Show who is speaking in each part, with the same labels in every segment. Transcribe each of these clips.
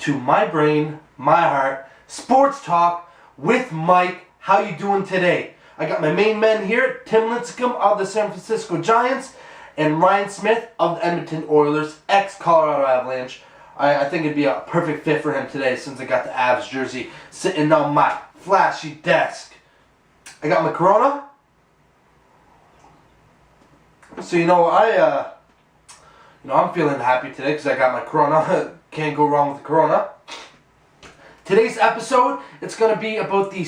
Speaker 1: to My Brain, My Heart, Sports Talk with Mike. How you doing today? I got my main men here, Tim Lincecum of the San Francisco Giants and Ryan Smith of the Edmonton Oilers, ex-Colorado Avalanche. I think it'd be a perfect fit for him today since I got the Avs jersey sitting on my flashy desk. I got my Corona. So I'm feeling happy today because I got my Corona. Can't go wrong with the Corona. Today's episode, it's going to be about the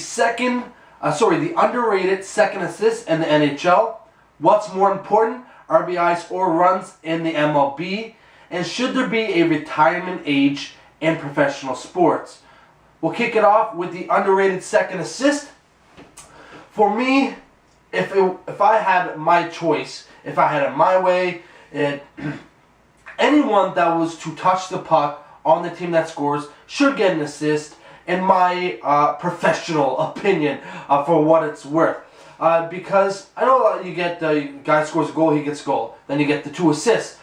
Speaker 1: underrated second assist in the NHL. What's more important, RBIs or runs in the MLB, and should there be a retirement age in professional sports? We'll kick it off with the underrated second assist. For me, if I had my choice, if I had it my way, anyone that was to touch the puck on the team that scores should get an assist, in my professional opinion, for what it's worth. Because I know you get the guy scores a goal, he gets a goal. Then you get the 2 assists.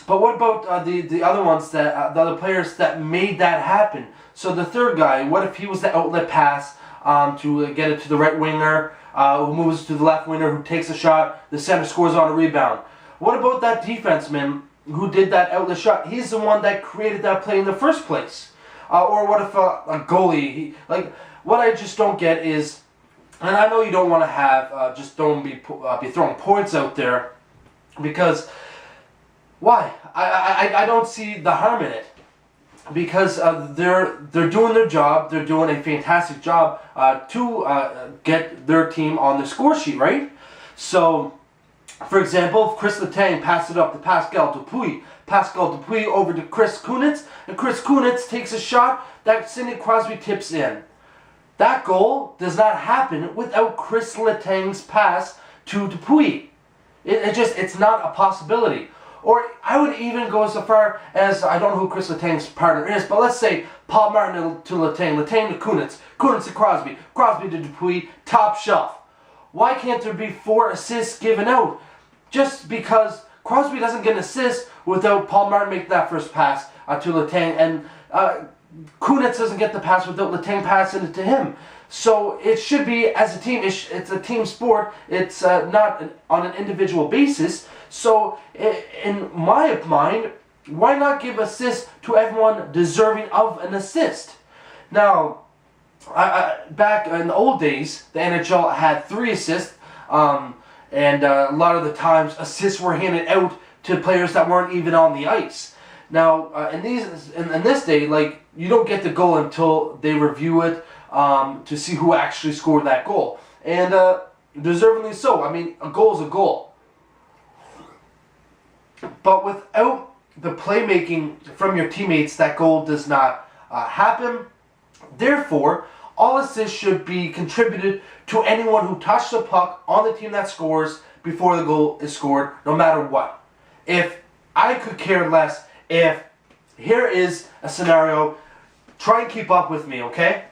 Speaker 1: But what about the other ones, the other players that made that happen? So the third guy, what if he was the outlet pass to get it to the right winger, who moves to the left winger, who takes a shot, the center scores on a rebound? What about that defenseman who did that outlet shot? He's the one that created that play in the first place. Or what if a goalie, what I just don't get is, and I know you don't want to have, just don't be throwing points out there, because why? I don't see the harm in it, because they're doing their job, they're doing a fantastic job to get their team on the score sheet, right? So, for example, if Chris Letang passed it up to Pascal Dupuis over to Chris Kunitz, and Chris Kunitz takes a shot that Sidney Crosby tips in. That goal does not happen without Chris Letang's pass to Dupuis. It's not a possibility. Or I would even go so far as, I don't know who Chris Letang's partner is, but let's say Paul Martin to Letang, Letang to Kunitz, Kunitz to Crosby, Crosby to Dupuis, top shelf. Why can't there be 4 assists given out? Just because Crosby doesn't get an assist without Paul Martin making that first pass to Letang, and Kunitz doesn't get the pass without Letang passing it to him. So it should be, as a team, it's a team sport. It's not on an individual basis. So in my mind, why not give assists to everyone deserving of an assist? Now, back in the old days, the NHL had 3 assists, and a lot of the times assists were handed out to players that weren't even on the ice. Now, in this day, you don't get the goal until they review it to see who actually scored that goal, and deservingly so. I mean, a goal is a goal. But without the playmaking from your teammates, that goal does not happen. Therefore, all assists should be contributed to anyone who touched the puck on the team that scores before the goal is scored, no matter what. If I could care less, if here is a scenario, try and keep up with me, okay?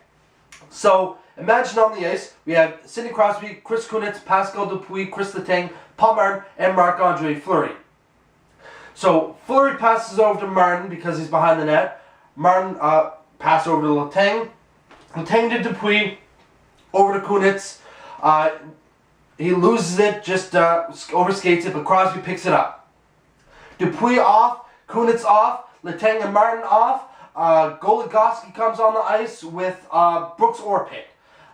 Speaker 1: So, imagine on the ice, we have Sidney Crosby, Chris Kunitz, Pascal Dupuis, Chris Letang, Paul Martin, and Marc-Andre Fleury. So, Fleury passes over to Martin because he's behind the net. Martin passes over to Letang. Letang to Dupuis, over to Kunitz. He loses it, just overskates it, but Crosby picks it up. Dupuis off, Kunitz off, Letang and Martin off. Goligoski comes on the ice with Brooks Orpik.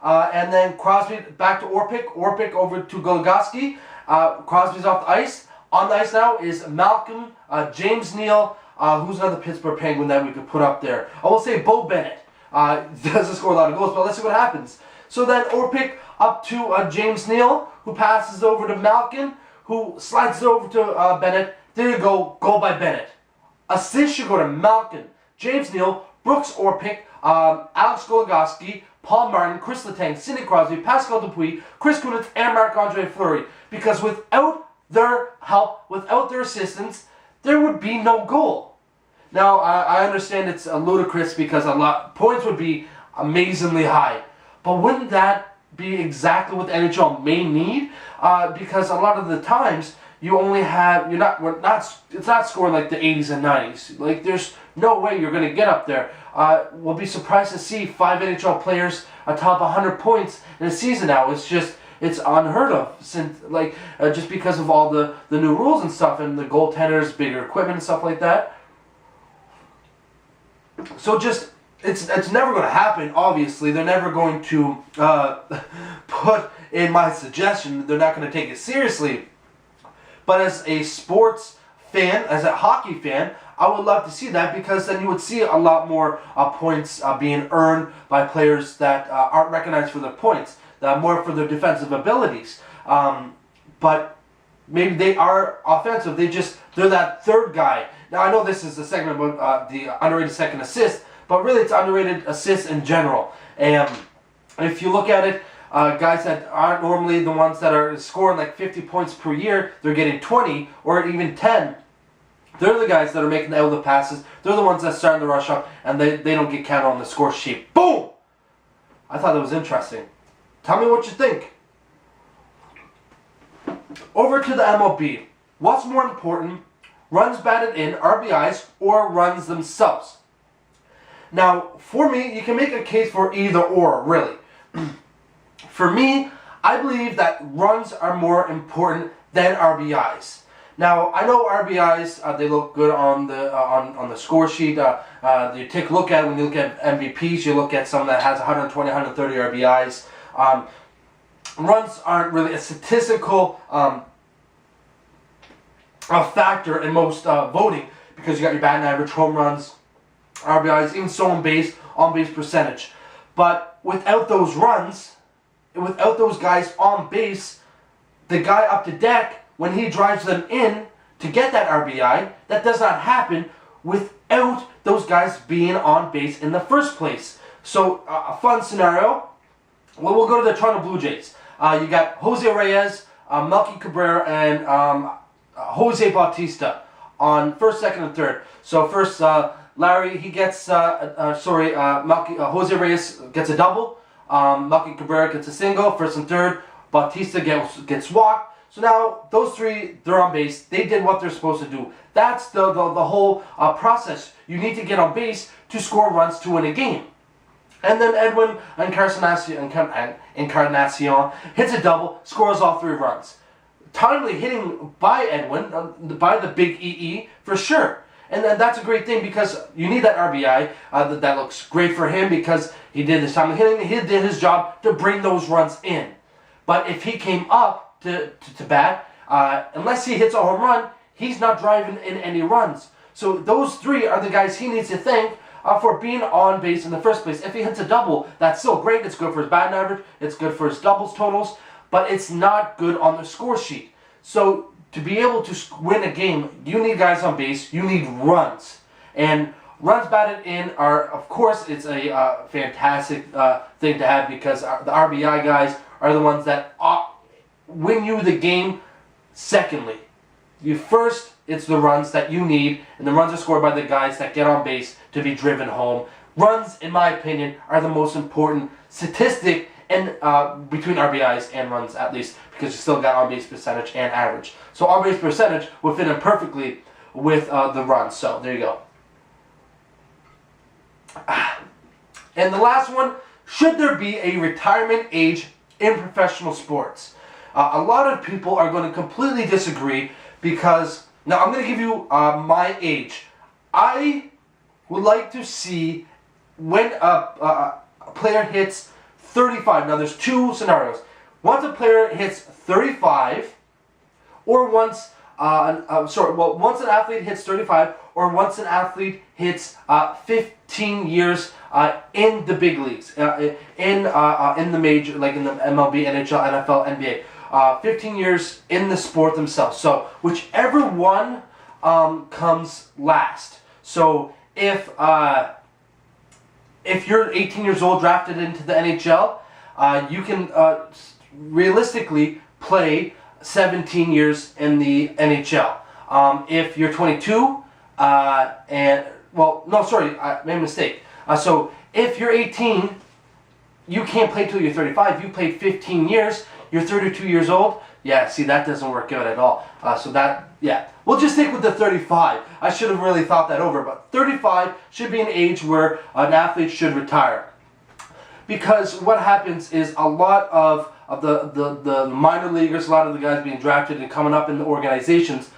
Speaker 1: And then Crosby back to Orpik over to Goligoski. Crosby's off the ice. On the ice now is Malcolm, James Neal, who's another Pittsburgh Penguin that we could put up there. I will say Bo Bennett. Doesn't score a lot of goals, but let's see what happens. So then Orpik up to James Neal, who passes over to Malkin, who slides it over to Bennett. There you go, goal by Bennett. Assist should go to Malkin, James Neal, Brooks Orpik, Alex Goligoski, Paul Martin, Chris Letang, Sidney Crosby, Pascal Dupuis, Chris Kunitz, and Marc-Andre Fleury. Because without their help, without their assistance, there would be no goal. Now, I understand it's ludicrous because points would be amazingly high. But wouldn't that be exactly what the NHL may need? Because a lot of the times, you only have it's not scoring like the 80s and 90s. Like there's no way you're gonna get up there. We'll be surprised to see 5 NHL players atop 100 points in a season now. It's unheard of since just because of all the new rules and stuff and the goaltenders, bigger equipment and stuff like that. So just it's never going to happen. Obviously, they're never going to put in my suggestion. They're not going to take it seriously. But as a sports fan, as a hockey fan, I would love to see that, because then you would see a lot more points being earned by players that aren't recognized for their points, more for their defensive abilities. But maybe they are offensive. They're that third guy. Now I know this is a segment about the underrated second assist, but really it's underrated assists in general. And if you look at it, guys that aren't normally the ones that are scoring like 50 points per year, they're getting 20 or even 10. They're the guys that are making all the passes. They're the ones that starting the rush up, and they don't get counted on the score sheet. Boom! I thought that was interesting. Tell me what you think. Over to the MLB. What's more important, runs batted in, RBIs, or runs themselves? Now, for me, you can make a case for either or, really. For me, I believe that runs are more important than RBIs. Now, I know RBIs, they look good on the score sheet. You take a look at it when you look at MVPs, you look at someone that has 120, 130 RBIs. Runs aren't really a statistical a factor in most voting, because you got your batting average, home runs, RBIs, even stolen base, on-base percentage. But without those runs, without those guys on base, the guy up to deck, when he drives them in to get that RBI, that does not happen without those guys being on base in the first place. So, a fun scenario. Well, we'll go to the Toronto Blue Jays. You got Jose Reyes, Melky Cabrera, and Jose Bautista on first, second, and third. So first, Larry, he gets, Jose Reyes gets a double. Melky Cabrera gets a single, first and third. Bautista gets walked. So now, those three, they're on base. They did what they're supposed to do. That's the whole process. You need to get on base to score runs to win a game. And then Edwin Encarnacion hits a double, scores all 3 runs. Timely hitting by Edwin, by the big EE, for sure. And then that's a great thing, because you need that RBI. That looks great for him, because he did his timely hitting. He did his job to bring those runs in. But if he came up to bat, unless he hits a home run, he's not driving in any runs. So those 3 are the guys he needs to thank for being on base in the first place. If he hits a double, that's still great. It's good for his batting average. It's good for his doubles totals. But it's not good on the score sheet. So to be able to win a game, you need guys on base. You need runs. And runs batted in are, of course, it's a fantastic thing to have, because the RBI guys are the ones that win you the game. Secondly, first, it's the runs that you need, and the runs are scored by the guys that get on base to be driven home. Runs, in my opinion, are the most important statistic and between RBIs and runs, at least, because you still got on-base percentage and average. So on-base percentage will fit in perfectly with the runs. So there you go. And the last one, should there be a retirement age in professional sports? A lot of people are going to completely disagree, because now I'm going to give you my age. I would like to see when a player hits 35. Now there's 2 scenarios. Once a player hits 35, or once once an athlete hits 35, or once an athlete hits 15 years in the big leagues, in the major, like in the MLB, NHL, NFL, NBA. 15 years in the sport themselves. So whichever one comes last. So if you're 18 years old, drafted into the NHL, you can realistically play 17 years in the NHL. If you're 22, I made a mistake. So if you're 18, you can't play till you're 35. You play 15 years. you're 32 years old. Yeah, see, that doesn't work out at all. We'll just stick with the 35. I should have really thought that over, but 35 should be an age where an athlete should retire. Because what happens is a lot of the minor leaguers, a lot of the guys being drafted and coming up in the organizations,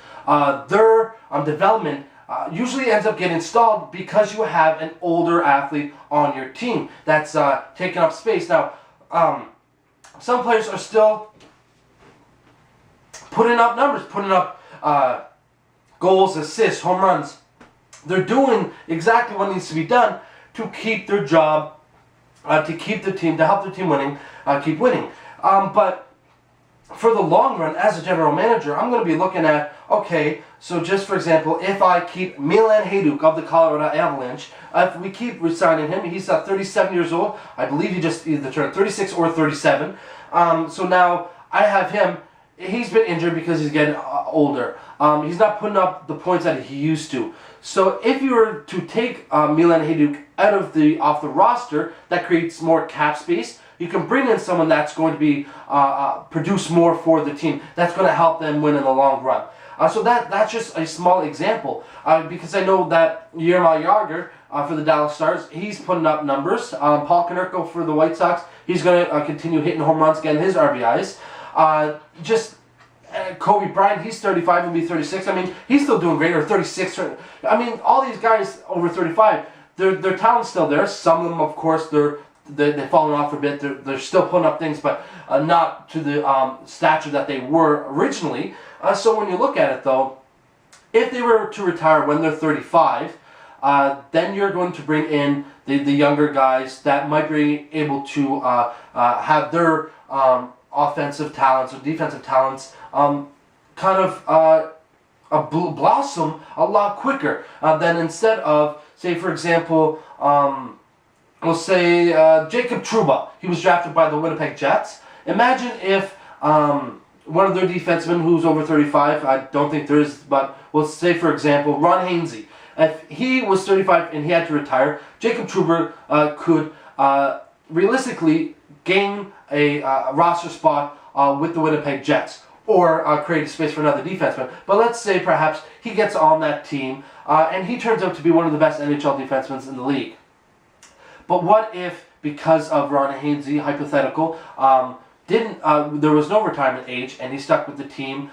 Speaker 1: their development usually ends up getting stalled because you have an older athlete on your team that's taking up space. Now, some players are still putting up numbers, putting up goals, assists, home runs. They're doing exactly what needs to be done to keep their job, to keep the team, to help the team keep winning. But for the long run, as a general manager, I'm going to be looking at, okay, so just for example, if I keep Milan Hajduk of the Colorado Avalanche, if we keep re-signing him, he's 37 years old. I believe he just either turned 36 or 37. So now I have him. He's been injured because he's getting older. He's not putting up the points that he used to. So if you were to take Milan Hajduk off the roster, that creates more cap space. You can bring in someone that's going to be produce more for the team. That's going to help them win in the long run. So that's just a small example, because I know that Jaromir Jagr for the Dallas Stars, he's putting up numbers. Paul Konerko for the White Sox, he's going to continue hitting home runs, getting his RBIs. Kobe Bryant, he's 35, he'll be 36. I mean, he's still doing great, or 36. I mean, all these guys over 35, their talent's still there. Some of them, of course, they've fallen off a bit. They're still putting up things, but not to the stature that they were originally. So when you look at it, though, if they were to retire when they're 35, then you're going to bring in the younger guys that might be able to have their offensive talents or defensive talents kind of blossom a lot quicker than instead of, say, for example, we'll say Jacob Trouba. He was drafted by the Winnipeg Jets. Imagine if one of their defensemen who's over 35, I don't think there is, but we'll say, for example, Ron Hainsey. If he was 35 and he had to retire, Jacob Trouba could realistically gain a roster spot with the Winnipeg Jets, or create a space for another defenseman. But let's say perhaps he gets on that team and he turns out to be one of the best NHL defensemen in the league. But what if, because of Ron Hainsey, hypothetical, there was no retirement age and he stuck with the team.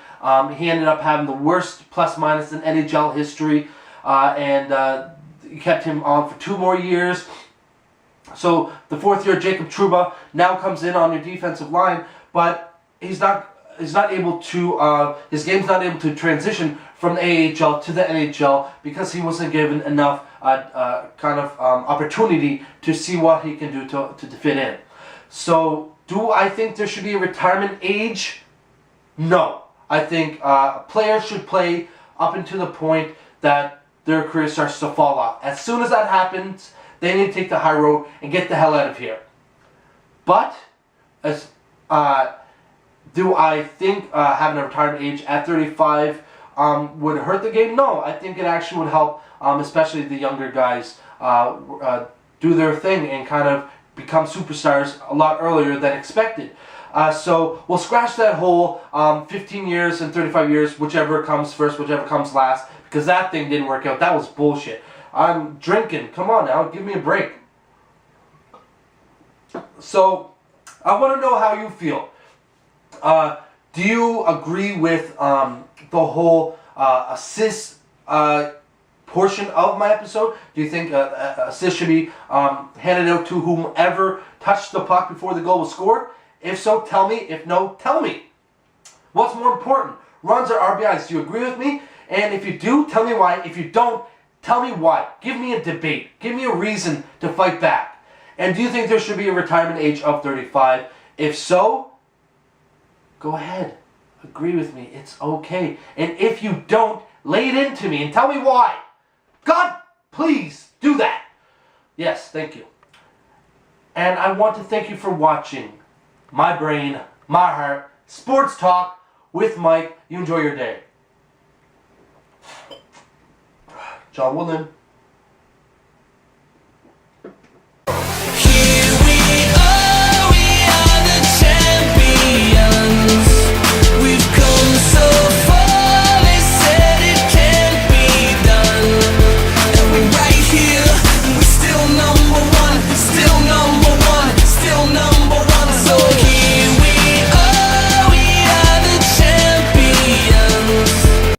Speaker 1: He ended up having the worst plus-minus in NHL history, and kept him on for 2 more years. So the 4th year, Jacob Trouba now comes in on your defensive line, but he's not able to, his game's not able to transition from the AHL to the NHL because he wasn't given enough opportunity to see what he can do to fit in. So do I think there should be a retirement age? No. I think players should play up until the point that their career starts to fall off. As soon as that happens, they need to take the high road and get the hell out of here. But do I think having a retirement age at 35 would hurt the game? No, I think it actually would help, especially the younger guys, do their thing and kind of become superstars a lot earlier than expected. So we'll scratch that whole 15 years and 35 years, whichever comes first, whichever comes last, because that thing didn't work out. That was bullshit. I'm drinking. Come on now, give me a break. So I want to know how you feel. Do you agree with the whole assist portion of my episode? Do you think assist should be handed out to whomever touched the puck before the goal was scored? If so, tell me. If no, tell me. What's more important, runs or RBIs? Do you agree with me? And if you do, tell me why. If you don't, tell me why. Give me a debate. Give me a reason to fight back. And do you think there should be a retirement age of 35? If so, go ahead. Agree with me. It's okay. And if you don't, lay it into me and tell me why. God, please do that. Yes, thank you. And I want to thank you for watching My Brain, My Heart, Sports Talk with Mike. You enjoy your day. John Woolen.